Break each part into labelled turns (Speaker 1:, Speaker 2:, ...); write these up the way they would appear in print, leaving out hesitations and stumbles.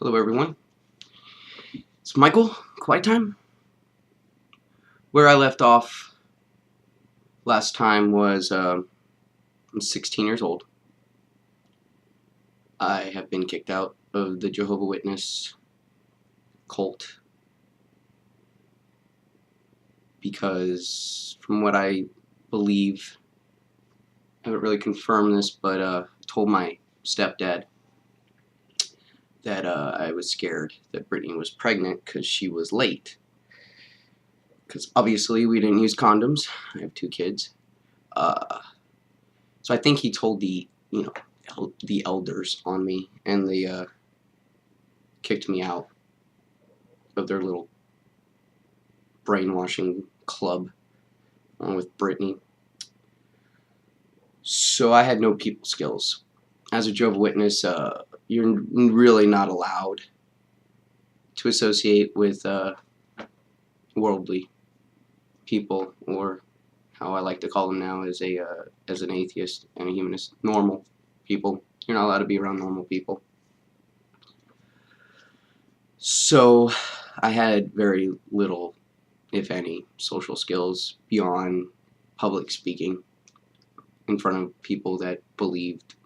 Speaker 1: Hello everyone, it's Michael, Quiet Time. Where I left off last time was I'm 16 years old. I have been kicked out of the Jehovah Witness cult because from what I believe, I haven't really confirmed this, but I told my stepdad that I was scared that Brittany was pregnant because she was late. Because obviously we didn't use condoms. I have 2 kids. So I think he told the elders on me, and they kicked me out of their little brainwashing club along with Brittany. So I had no people skills. As a Jehovah's Witness, you're really not allowed to associate with worldly people, or how I like to call them now as an atheist and a humanist. Normal people. You're not allowed to be around normal people. So I had very little, if any, social skills beyond public speaking in front of people that believed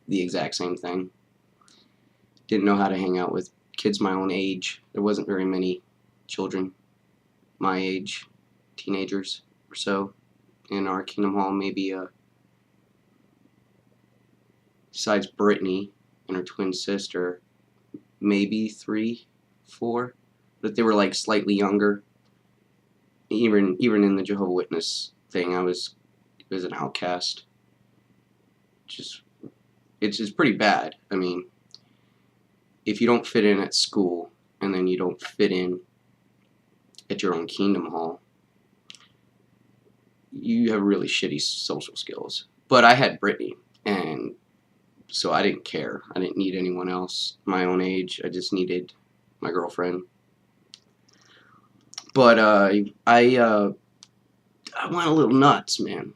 Speaker 1: the exact same thing. Didn't know how to hang out with kids my own age. There wasn't very many children my age, teenagers or so, in our Kingdom Hall. Maybe besides Brittany and her twin sister, maybe 3, 4, but they were like slightly younger. Even in the Jehovah Witness thing, I was an outcast. It's just pretty bad. I mean, if you don't fit in at school, and then you don't fit in at your own Kingdom Hall, you have really shitty social skills. But I had Brittany, and so I didn't care. I didn't need anyone else my own age. I just needed my girlfriend. But I went a little nuts, man.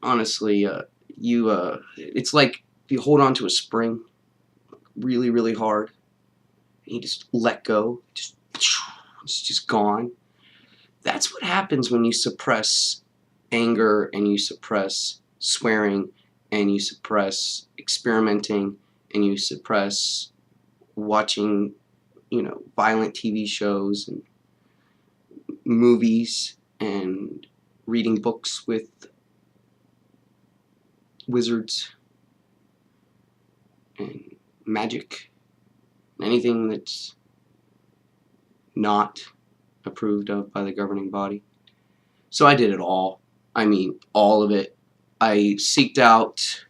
Speaker 1: Honestly, it's like you hold on to a spring really, really hard, and you just let go. It's just gone. That's what happens when you suppress anger, and you suppress swearing, and you suppress experimenting, and you suppress watching, violent TV shows and movies and reading books with wizards and magic, anything that's not approved of by the governing body. So I did it all. I mean, all of it. I seeked out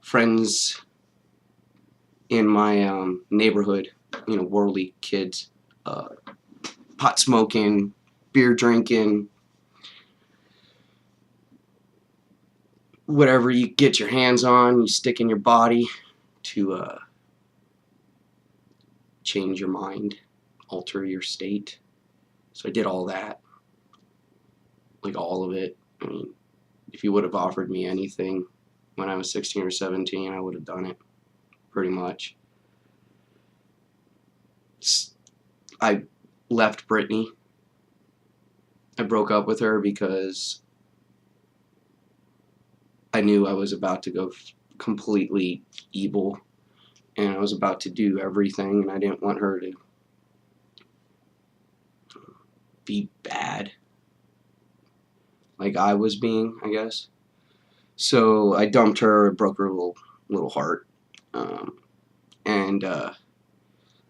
Speaker 1: friends in my neighborhood, worldly kids, pot smoking, beer drinking, whatever you get your hands on, you stick in your body to change your mind, alter your state. So I did all that, like all of it. I mean, if you would have offered me anything when I was 16 or 17, I would have done it, pretty much. I left Brittany. I broke up with her because I knew I was about to go completely evil, and I was about to do everything, and I didn't want her to be bad like I was being, I guess. So I dumped her, broke her little heart, and I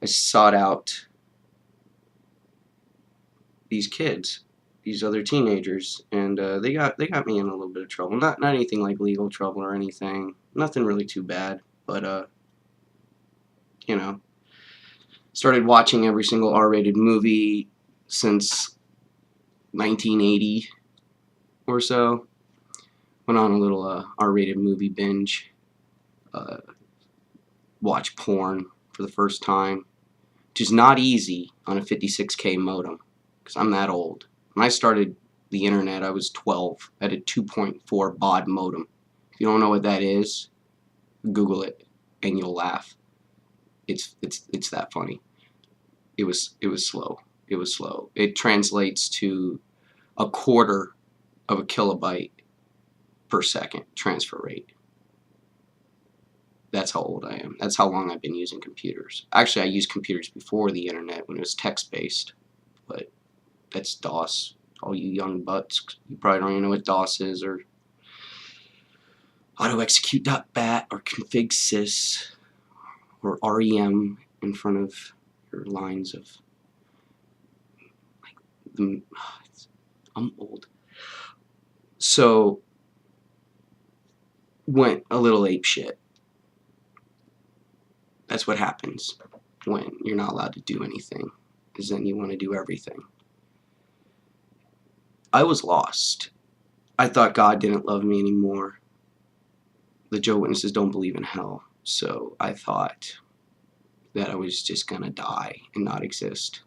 Speaker 1: sought out these kids, these other teenagers, and they got me in a little bit of trouble. Not anything like legal trouble or anything. Nothing really too bad, but started watching every single R-rated movie since 1980 or so. Went on a little R-rated movie binge. Watched porn for the first time, which is not easy on a 56K modem, because I'm that old. When I started the internet, I was 12. I had a 2.4 baud modem. If you don't know what that is, Google it, and you'll laugh. It's that funny. It was slow. It was slow. It translates to a quarter of a kilobyte per second transfer rate. That's how old I am. That's how long I've been using computers. Actually, I used computers before the internet when it was text-based, but that's DOS. All you young butts, you probably don't even know what DOS is, or autoexecute.bat, or config sys, or REM in front of your lines of, like, I'm old. So, went a little apeshit. That's what happens when you're not allowed to do anything, is then you want to do everything. I was lost. I thought God didn't love me anymore. The Jehovah's Witnesses don't believe in hell, so I thought that I was just gonna die and not exist.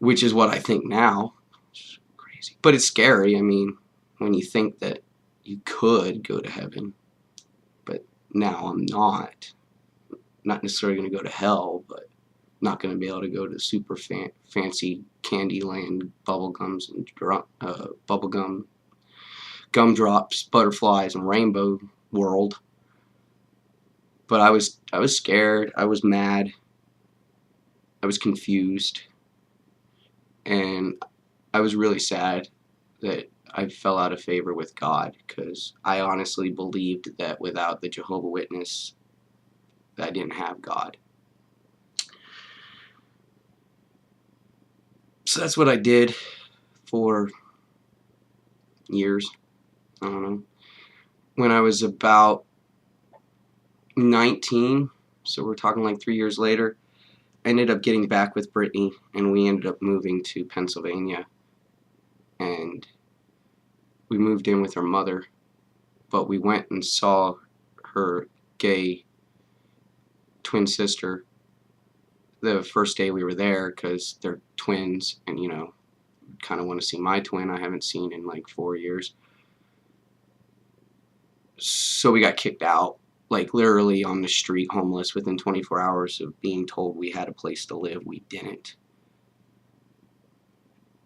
Speaker 1: Which is what I think now. It's crazy. But it's scary, I mean, when you think that you could go to heaven, but now I'm not necessarily going to go to hell, but not going to be able to go to super fancy Candyland bubblegums and bubblegum gumdrops, butterflies, and rainbow world. But I was scared. I was mad. I was confused, and I was really sad that I fell out of favor with God, because I honestly believed that without the Jehovah's Witness, that I didn't have God. So that's what I did for years. I don't know. When I was about 19, so we're talking like 3 years later, I ended up getting back with Brittany, and we ended up moving to Pennsylvania. And we moved in with her mother, but we went and saw her gay twin sister the first day we were there, because they're twins, and, you know, kind of want to see my twin I haven't seen in like 4 years. So we got kicked out, like literally on the street, homeless, within 24 hours of being told we had a place to live. We didn't.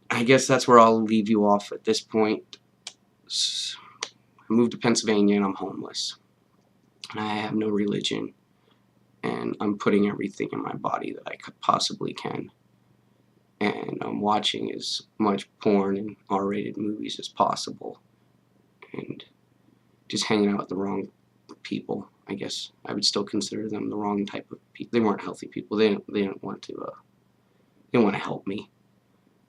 Speaker 1: I guess that's where I'll leave you off at this point. I moved to Pennsylvania and I'm homeless. And I have no religion. And I'm putting everything in my body that I possibly can. And I'm watching as much porn and R-rated movies as possible. And just hanging out with the wrong people. I guess I would still consider them the wrong type of people. They weren't healthy people. They didn't want to help me.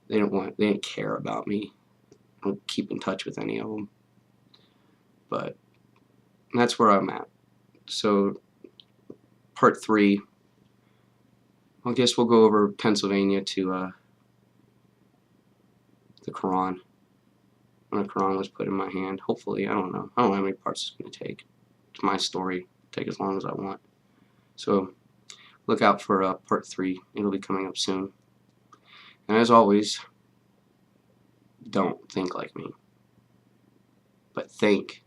Speaker 1: They didn't care about me. I don't keep in touch with any of them. But that's where I'm at. So part 3, I guess we'll go over Pennsylvania to the Koran. When the Koran was put in my hand, hopefully, I don't know how many parts it's going to take. It's my story. Take as long as I want. So look out for part 3. It'll be coming up soon. And as always, don't think like me, but think